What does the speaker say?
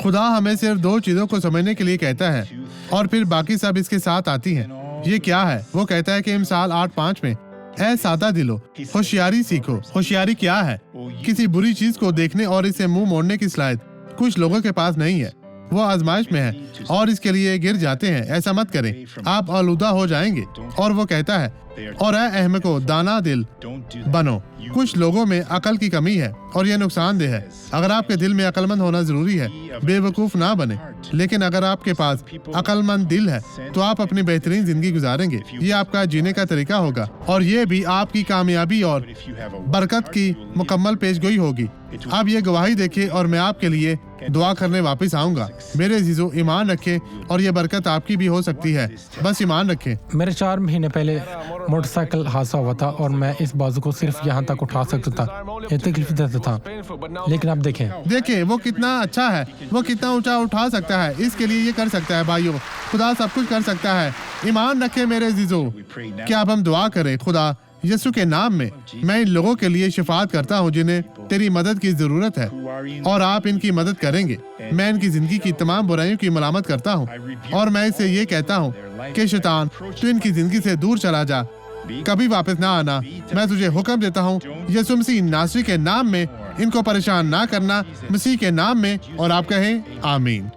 खुदा हमें सिर्फ 2 चीजों को समझने के लिए कहता है और फिर बाकी सब इसके साथ आती हैं। ये क्या है? वो कहता है कि इमसाल 8:5 में, ऐ सादा दिलो, होशियारी सीखो। होशियारी क्या है? किसी बुरी चीज को देखने और इसे मुंह मोड़ने की सलाहियत कुछ लोगों के पास नहीं है। वो आजमाइश में है और इसके लिए गिर जाते हैं। ऐसा मत करें, आप आलूदा हो जाएंगे। और वो कहता है, और ऐ अहमको, दाना दिल बनो। कुछ लोगों में अकल की कमी है और यह नुकसानदेह है। अगर आपके दिल में अकलमंद होना जरूरी है, बेवकूफ ना बने। लेकिन अगर आपके पास अकलमंद दिल है तो आप अपनी बेहतरीन जिंदगी गुजारेंगे। ये आपका जीने का तरीका होगा और ये भी आपकी कामयाबी और बरकत की मुकम्मल पेशगोई होगी। अब ये गवाही देखें और मैं आपके लिए दुआ करने वापस आऊंगा। मेरे अजीजों, ईमान रखें और ये बरकत आपकी भी हो सकती है। बस ईमान रखें। मेरे 4 महीने पहले मोटरसाइकिल हादसा हुआ था और मैं इस बाजू को सिर्फ यहाँ तक उठा सकता था। ये तकलीफ देता था, लेकिन अब देखें वो कितना अच्छा है। वो कितना ऊंचा उठा सकता है। इसके लिए ये कर सकता है। भाइयों, खुदा सब कुछ कर सकता है। ईमान रखें मेरे अजीजों। क्या अब हम दुआ करें? खुदा, यीशु के नाम में मैं इन लोगों के लिए शिफात करता हूँ जिन्हें तेरी मदद की जरूरत है और आप इनकी मदद करेंगे। मैं इनकी जिंदगी की तमाम बुराइयों की मलामत करता हूँ और मैं इसे ये कहता हूँ कि शैतान, तू इनकी जिंदगी से दूर चला जा, कभी वापस ना आना। मैं तुझे हुक्म देता हूँ यीशु मसीह नासरी के नाम में इनको परेशान ना करना, मसीह के नाम में। और आप कहें आमीन।